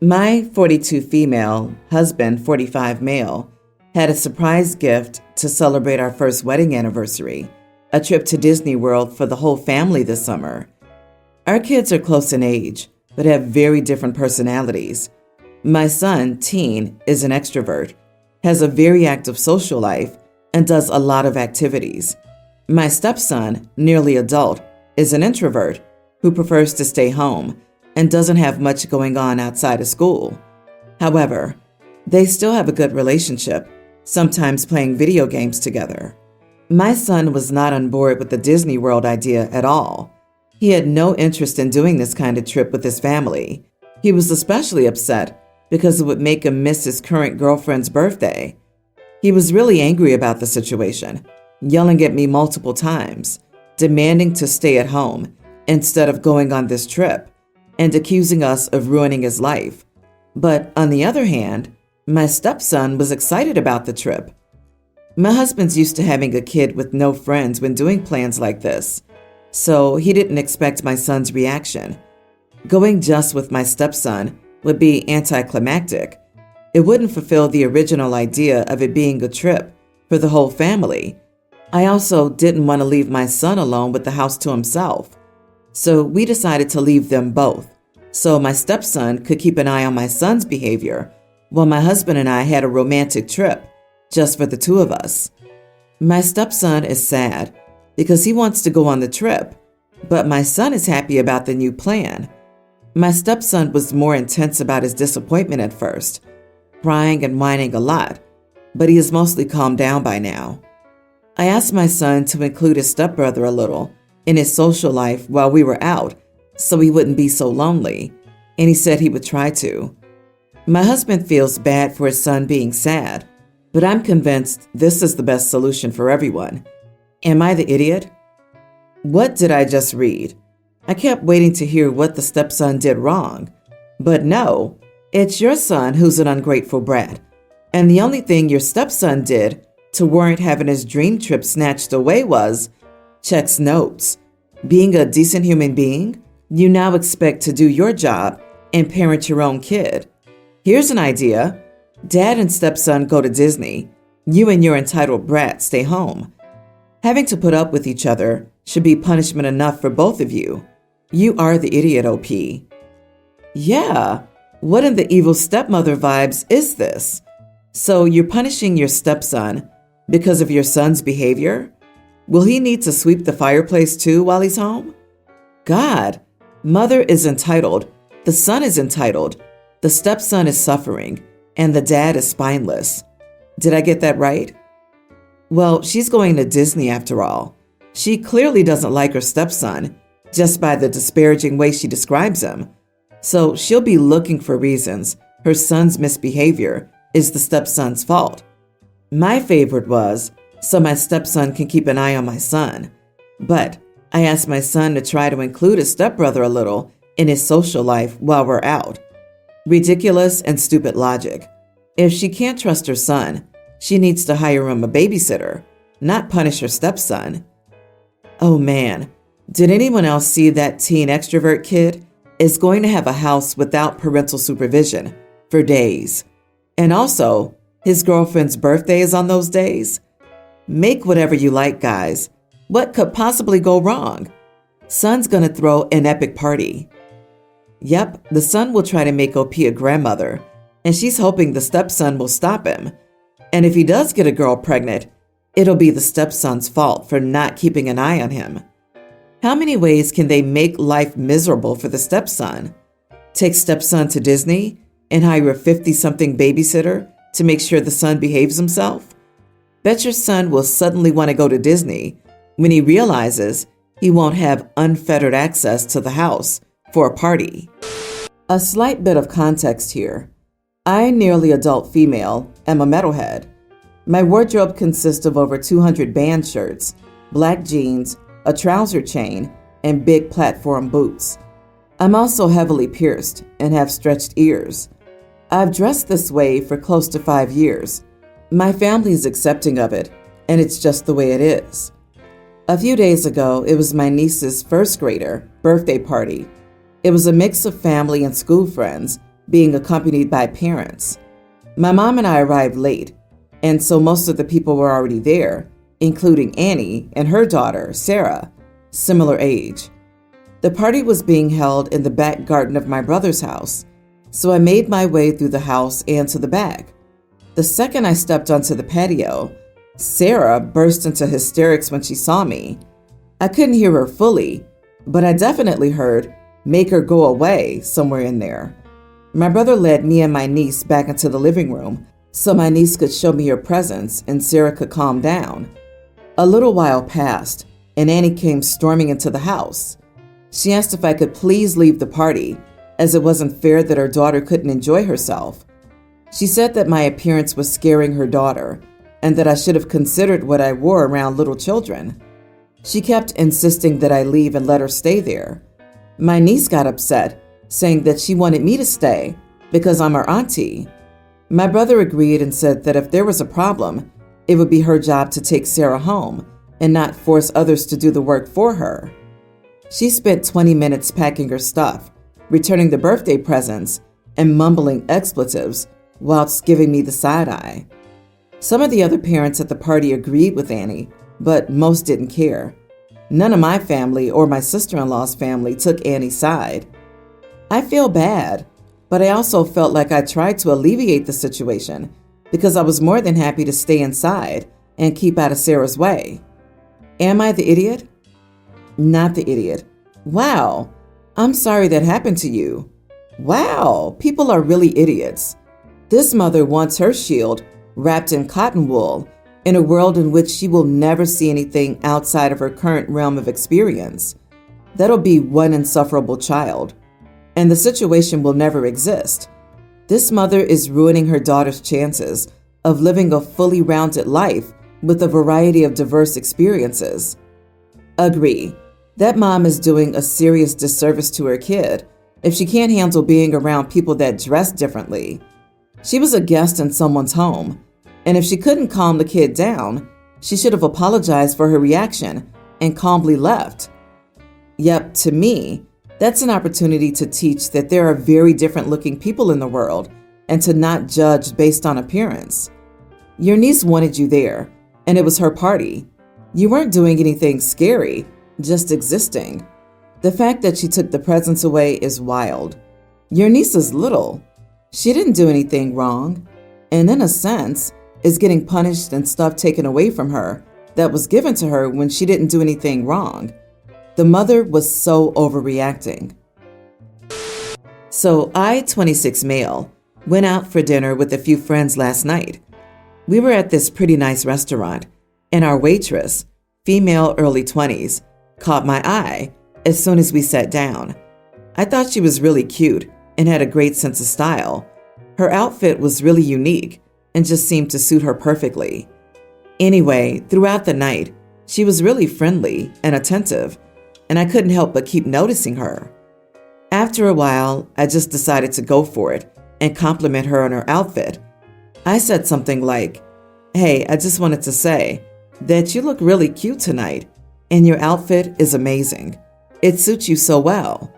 My 42 female, husband 45 male, had a surprise gift to celebrate our first wedding anniversary, a trip to Disney World for the whole family this summer. Our kids are close in age, but have very different personalities. My son, teen, is an extrovert, has a very active social life, and does a lot of activities. My stepson, nearly adult, is an introvert who prefers to stay home and doesn't have much going on outside of school. However, they still have a good relationship, sometimes playing video games together. My son was not on board with the Disney World idea at all. He had no interest in doing this kind of trip with his family. He was especially upset because it would make him miss his current girlfriend's birthday. He was really angry about the situation, yelling at me multiple times, demanding to stay at home instead of going on this trip, and accusing us of ruining his life. But on the other hand, my stepson was excited about the trip. My husband's used to having a kid with no friends when doing plans like this, so he didn't expect my son's reaction. Going just with my stepson would be anticlimactic. It wouldn't fulfill the original idea of it being a trip for the whole family. I also didn't want to leave my son alone with the house to himself. So we decided to leave them both, so my stepson could keep an eye on my son's behavior, while my husband and I had a romantic trip, just for the two of us. My stepson is sad because he wants to go on the trip, but my son is happy about the new plan. My stepson was more intense about his disappointment at first, crying and whining a lot, but he has mostly calmed down by now. I asked my son to include his stepbrother a little in his social life while we were out so he wouldn't be so lonely, and he said he would try to. My husband feels bad for his son being sad, but I'm convinced this is the best solution for everyone. Am I the idiot? What did I just read? I kept waiting to hear what the stepson did wrong, but no, it's your son who's an ungrateful brat, and the only thing your stepson did to warrant having his dream trip snatched away was checks notes. Being a decent human being, you now expect to do your job and parent your own kid. Here's an idea. Dad and stepson go to Disney. You and your entitled brat stay home. Having to put up with each other should be punishment enough for both of you. You are the idiot, OP. Yeah, what in the evil stepmother vibes is this? So you're punishing your stepson because of your son's behavior? Will he need to sweep the fireplace too while he's home? God, mother is entitled, the son is entitled, the stepson is suffering, and the dad is spineless. Did I get that right? Well, she's going to Disney after all. She clearly doesn't like her stepson, just by the disparaging way she describes him. So she'll be looking for reasons her son's misbehavior is the stepson's fault. My favorite was, so my stepson can keep an eye on my son. But I asked my son to try to include his stepbrother a little in his social life while we're out. Ridiculous and stupid logic. If she can't trust her son, she needs to hire him a babysitter, not punish her stepson. Oh man, did anyone else see that teen extrovert kid is going to have a house without parental supervision for days? And also, his girlfriend's birthday is on those days? Make whatever you like, guys. What could possibly go wrong? Son's gonna throw an epic party. Yep, the son will try to make OP a grandmother, and she's hoping the stepson will stop him. And if he does get a girl pregnant, it'll be the stepson's fault for not keeping an eye on him. How many ways can they make life miserable for the stepson? Take stepson to Disney and hire a 50-something babysitter to make sure the son behaves himself? Bet your son will suddenly want to go to Disney when he realizes he won't have unfettered access to the house for a party. A slight bit of context here. I, nearly adult female, am a metalhead. My wardrobe consists of over 200 band shirts, black jeans, a trouser chain, and big platform boots. I'm also heavily pierced and have stretched ears. I've dressed this way for close to 5 years. My family is accepting of it, and it's just the way it is. A few days ago, it was my niece's first grader birthday party. It was a mix of family and school friends, being accompanied by parents. My mom and I arrived late, and so most of the people were already there, including Annie and her daughter, Sarah, similar age. The party was being held in the back garden of my brother's house, so I made my way through the house and to the back. The second I stepped onto the patio, Sarah burst into hysterics when she saw me. I couldn't hear her fully, but I definitely heard, "Make her go away," somewhere in there. My brother led me and my niece back into the living room so my niece could show me her presence and Sarah could calm down. A little while passed, and Annie came storming into the house. She asked if I could please leave the party, as it wasn't fair that her daughter couldn't enjoy herself. She said that my appearance was scaring her daughter, and that I should have considered what I wore around little children. She kept insisting that I leave and let her stay there. My niece got upset, saying that she wanted me to stay because I'm her auntie. My brother agreed and said that if there was a problem, it would be her job to take Sarah home and not force others to do the work for her. She spent 20 minutes packing her stuff, returning the birthday presents, and mumbling expletives whilst giving me the side eye. Some of the other parents at the party agreed with Annie, but most didn't care. None of my family or my sister-in-law's family took Annie's side. I feel bad, but I also felt like I tried to alleviate the situation because I was more than happy to stay inside and keep out of Sarah's way. Am I the idiot? Not the idiot. Wow, I'm sorry that happened to you. Wow, people are really idiots. This mother wants her shield wrapped in cotton wool in a world in which she will never see anything outside of her current realm of experience. That'll be one insufferable child, and the situation will never exist. This mother is ruining her daughter's chances of living a fully rounded life with a variety of diverse experiences. Agree, that mom is doing a serious disservice to her kid if she can't handle being around people that dress differently. She was a guest in someone's home, and if she couldn't calm the kid down, she should have apologized for her reaction and calmly left. Yep, to me, that's an opportunity to teach that there are very different looking people in the world and to not judge based on appearance. Your niece wanted you there, and it was her party. You weren't doing anything scary, just existing. The fact that she took the presents away is wild. Your niece is little. She didn't do anything wrong, and in a sense, is getting punished and stuff taken away from her that was given to her when she didn't do anything wrong. The mother was so overreacting. So I, 26 male, went out for dinner with a few friends last night. We were at this pretty nice restaurant, and our waitress, female early 20s, caught my eye as soon as we sat down. I thought she was really cute and had a great sense of style. Her outfit was really unique and just seemed to suit her perfectly. Anyway, throughout the night, she was really friendly and attentive, and I couldn't help but keep noticing her. After a while, I just decided to go for it and compliment her on her outfit. I said something like, "Hey, I just wanted to say that you look really cute tonight, and your outfit is amazing. It suits you so well."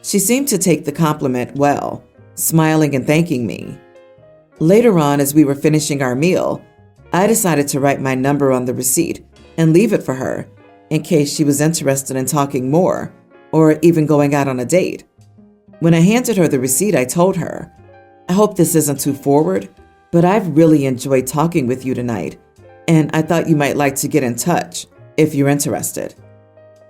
She seemed to take the compliment well, smiling and thanking me. Later on, as we were finishing our meal, I decided to write my number on the receipt and leave it for her in case she was interested in talking more or even going out on a date. When I handed her the receipt, I told her, "I hope this isn't too forward, but I've really enjoyed talking with you tonight, and I thought you might like to get in touch if you're interested."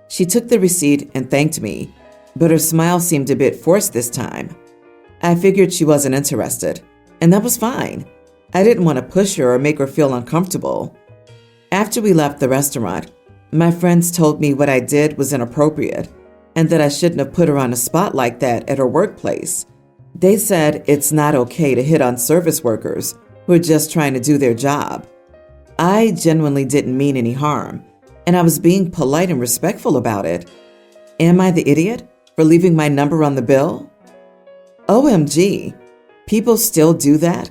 She took the receipt and thanked me, but her smile seemed a bit forced this time. I figured she wasn't interested, and that was fine. I didn't want to push her or make her feel uncomfortable. After we left the restaurant, my friends told me what I did was inappropriate and that I shouldn't have put her on a spot like that at her workplace. They said it's not okay to hit on service workers who are just trying to do their job. I genuinely didn't mean any harm, and I was being polite and respectful about it. Am I the idiot for leaving my number on the bill? OMG, people still do that?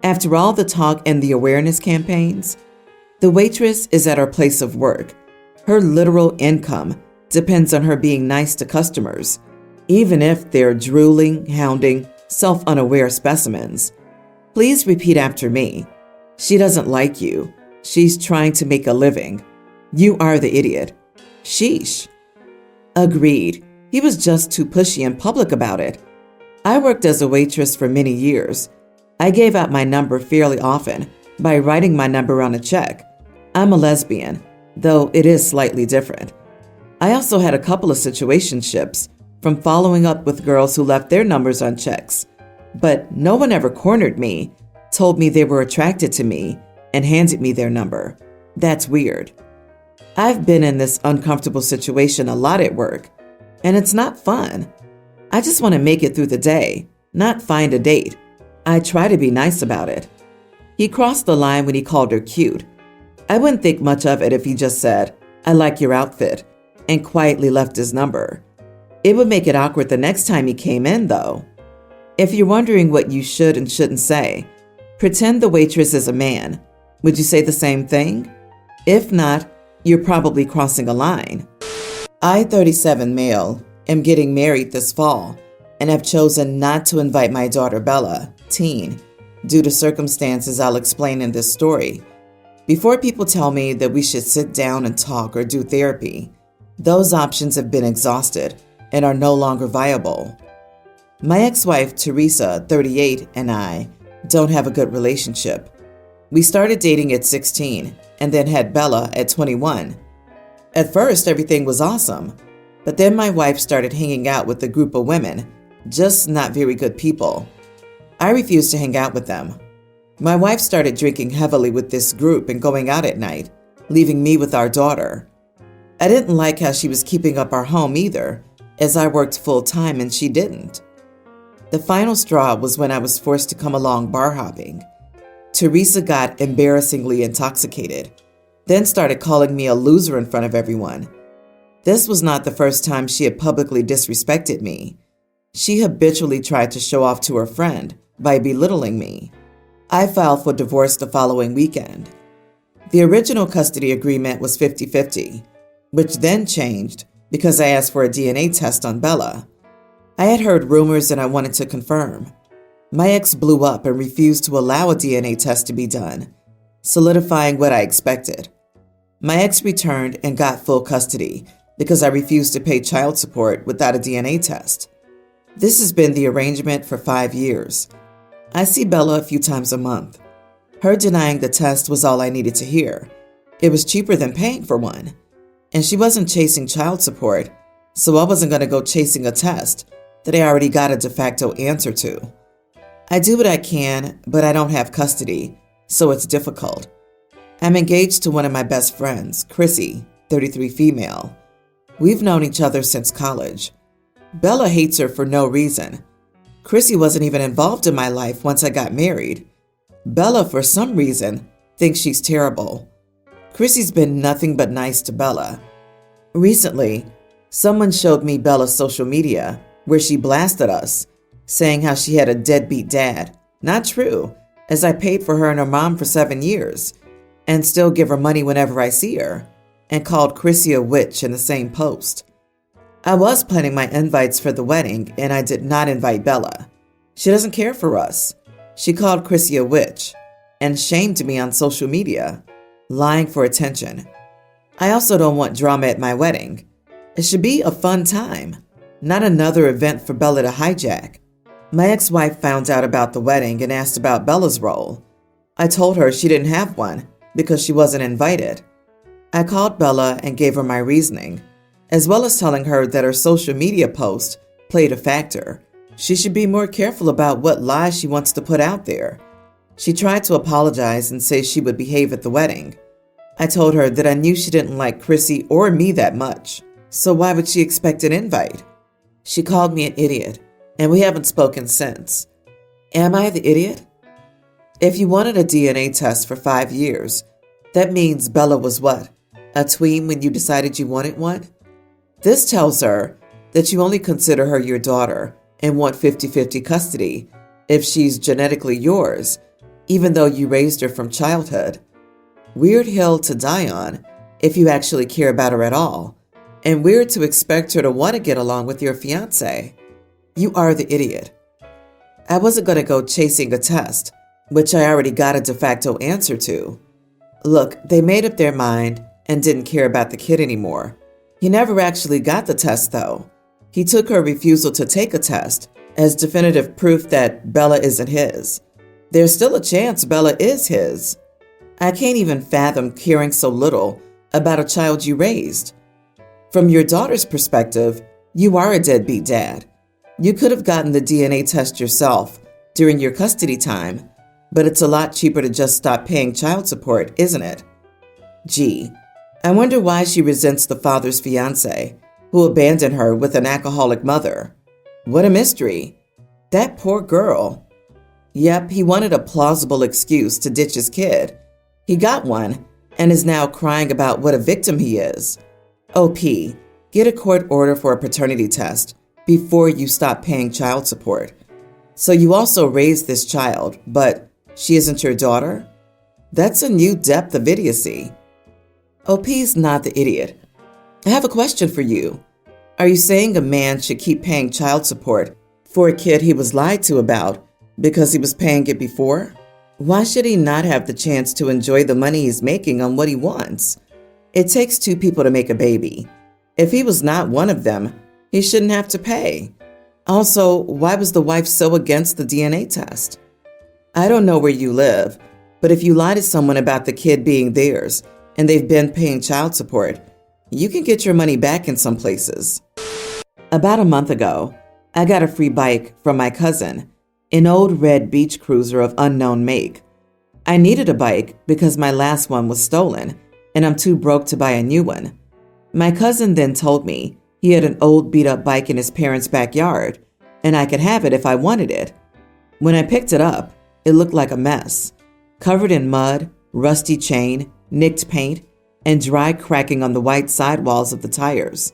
After all the talk and the awareness campaigns? The waitress is at her place of work. Her literal income depends on her being nice to customers, even if they're drooling, hounding, self-unaware specimens. Please repeat after me. She doesn't like you. She's trying to make a living. You are the idiot. Sheesh. Agreed. He was just too pushy in public about it. I worked as a waitress for many years. I gave out my number fairly often by writing my number on a check. I'm a lesbian, though it is slightly different. I also had a couple of situationships from following up with girls who left their numbers on checks, but no one ever cornered me, told me they were attracted to me, and handed me their number. That's weird. I've been in this uncomfortable situation a lot at work, and it's not fun. I just want to make it through the day, not find a date. I try to be nice about it. He crossed the line when he called her cute. I wouldn't think much of it if he just said, "I like your outfit," and quietly left his number. It would make it awkward the next time he came in, though. If you're wondering what you should and shouldn't say, pretend the waitress is a man. Would you say the same thing? If not, you're probably crossing a line. I, 37 male, am getting married this fall and have chosen not to invite my daughter Bella, teen, due to circumstances I'll explain in this story. Before people tell me that we should sit down and talk or do therapy, those options have been exhausted and are no longer viable. My ex-wife, Teresa, 38, and I don't have a good relationship. We started dating at 16 and then had Bella at 21. At first, everything was awesome, but then my wife started hanging out with a group of women, just not very good people. I refused to hang out with them. My wife started drinking heavily with this group and going out at night, leaving me with our daughter. I didn't like how she was keeping up our home either, as I worked full-time and she didn't. The final straw was when I was forced to come along bar hopping. Teresa got embarrassingly intoxicated, then started calling me a loser in front of everyone. This was not the first time she had publicly disrespected me. She habitually tried to show off to her friend by belittling me. I filed for divorce the following weekend. The original custody agreement was 50-50, which then changed because I asked for a DNA test on Bella. I had heard rumors and I wanted to confirm. My ex blew up and refused to allow a DNA test to be done, solidifying what I expected. My ex returned and got full custody because I refused to pay child support without a DNA test. This has been the arrangement for 5 years. I see Bella a few times a month. Her denying the test was all I needed to hear. It was cheaper than paying for one. And she wasn't chasing child support, so I wasn't going to go chasing a test that I already got a de facto answer to. I do what I can, but I don't have custody, so it's difficult. I'm engaged to one of my best friends, Chrissy, 33 female. We've known each other since college. Bella hates her for no reason. Chrissy wasn't even involved in my life once I got married. Bella, for some reason, thinks she's terrible. Chrissy's been nothing but nice to Bella. Recently, someone showed me Bella's social media, where she blasted us, saying how she had a deadbeat dad. Not true, as I paid for her and her mom for 7 years, and still give her money whenever I see her, and called Chrissy a witch in the same post. I was planning my invites for the wedding, and I did not invite Bella. She doesn't care for us. She called Chrissy a witch, and shamed me on social media, lying for attention. I also don't want drama at my wedding. It should be a fun time, not another event for Bella to hijack. My ex-wife found out about the wedding and asked about Bella's role. I told her she didn't have one because she wasn't invited. I called Bella and gave her my reasoning, as well as telling her that her social media post played a factor. She should be more careful about what lies she wants to put out there. She tried to apologize and say she would behave at the wedding. I told her that I knew she didn't like Chrissy or me that much, so why would she expect an invite? She called me an idiot, and we haven't spoken since. Am I the idiot? If you wanted a DNA test for 5 years, that means Bella was what? A tween when you decided you wanted one? This tells her that you only consider her your daughter and want 50-50 custody if she's genetically yours, even though you raised her from childhood. Weird hill to die on if you actually care about her at all, and weird to expect her to want to get along with your fiancé. You are the idiot. I wasn't going to go chasing a test, which I already got a de facto answer to. Look, they made up their mind and didn't care about the kid anymore. He never actually got the test, though. He took her refusal to take a test as definitive proof that Bella isn't his. There's still a chance Bella is his. I can't even fathom caring so little about a child you raised. From your daughter's perspective, you are a deadbeat dad. You could have gotten the DNA test yourself during your custody time, but it's a lot cheaper to just stop paying child support, isn't it? Gee, I wonder why she resents the father's fiancé, who abandoned her with an alcoholic mother. What a mystery. That poor girl. Yep, he wanted a plausible excuse to ditch his kid. He got one and is now crying about what a victim he is. OP, get a court order for a paternity test before you stop paying child support. So you also raised this child, but she isn't your daughter? That's a new depth of idiocy. OP's not the idiot. I have a question for you. Are you saying a man should keep paying child support for a kid he was lied to about because he was paying it before? Why should he not have the chance to enjoy the money he's making on what he wants? It takes two people to make a baby. If he was not one of them, he shouldn't have to pay. Also, why was the wife so against the DNA test? I don't know where you live, but if you lie to someone about the kid being theirs and they've been paying child support, you can get your money back in some places. About a month ago, I got a free bike from my cousin, an old red beach cruiser of unknown make. I needed a bike because my last one was stolen, and I'm too broke to buy a new one. My cousin then told me he had an old beat-up bike in his parents' backyard, and I could have it if I wanted it. When I picked it up, it looked like a mess, covered in mud, rusty chain, nicked paint, and dry cracking on the white sidewalls of the tires.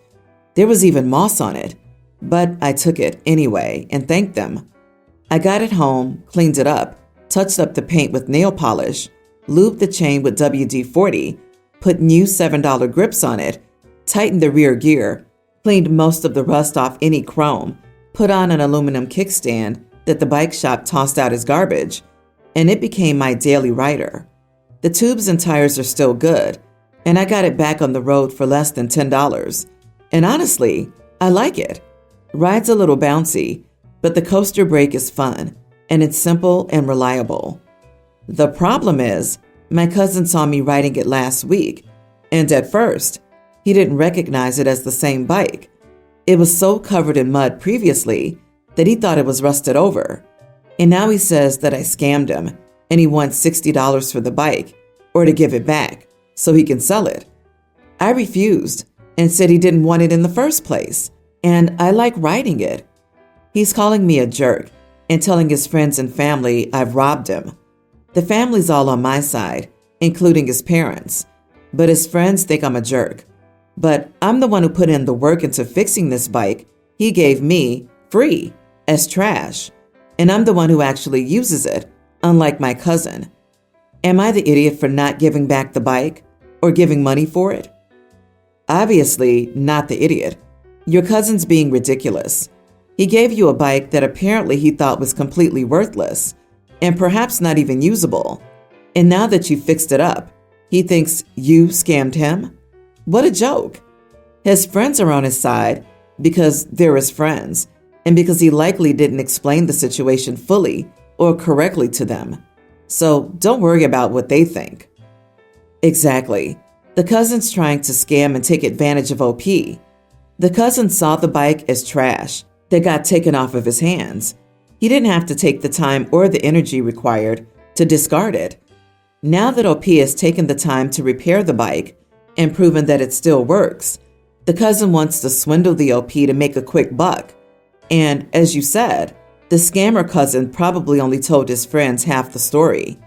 There was even moss on it, but I took it anyway and thanked them. I got it home, cleaned it up, touched up the paint with nail polish, lubed the chain with WD-40, put new $7 grips on it, tightened the rear gear, cleaned most of the rust off any chrome, put on an aluminum kickstand that the bike shop tossed out as garbage, and it became my daily rider. The tubes and tires are still good, and I got it back on the road for less than $10. And honestly, I like it. Ride's a little bouncy, but the coaster brake is fun, and it's simple and reliable. The problem is, my cousin saw me riding it last week, and at first, he didn't recognize it as the same bike. It was so covered in mud previously that he thought it was rusted over. And now he says that I scammed him, and he wants $60 for the bike, or to give it back, so he can sell it. I refused and said he didn't want it in the first place, and I like riding it. He's calling me a jerk and telling his friends and family I've robbed him. The family's all on my side, including his parents, but his friends think I'm a jerk. But I'm the one who put in the work into fixing this bike he gave me free as trash, and I'm the one who actually uses it, unlike my cousin. Am I the idiot for not giving back the bike or giving money for it? Obviously, not the idiot. Your cousin's being ridiculous. He gave you a bike that apparently he thought was completely worthless and perhaps not even usable. And now that you fixed it up, he thinks you scammed him? What a joke. His friends are on his side because they're his friends and because he likely didn't explain the situation fully or correctly to them. So don't worry about what they think. Exactly. The cousin's trying to scam and take advantage of OP. The cousin saw the bike as trash that got taken off of his hands. He didn't have to take the time or the energy required to discard it. Now that OP has taken the time to repair the bike and proven that it still works, the cousin wants to swindle the OP to make a quick buck. And as you said, the scammer cousin probably only told his friends half the story.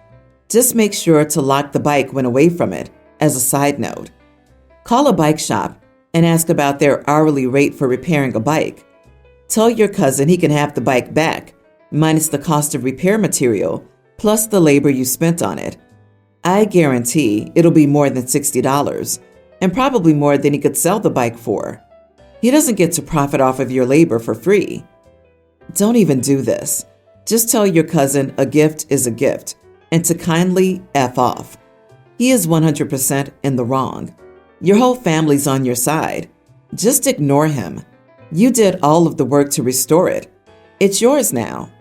Just make sure to lock the bike when away from it, as a side note. Call a bike shop and ask about their hourly rate for repairing a bike. Tell your cousin he can have the bike back, minus the cost of repair material, plus the labor you spent on it. I guarantee it'll be more than $60, and probably more than he could sell the bike for. He doesn't get to profit off of your labor for free. Don't even do this. Just tell your cousin a gift is a gift and to kindly F off. He is 100% in the wrong. Your whole family's on your side. Just ignore him. You did all of the work to restore it. It's yours now.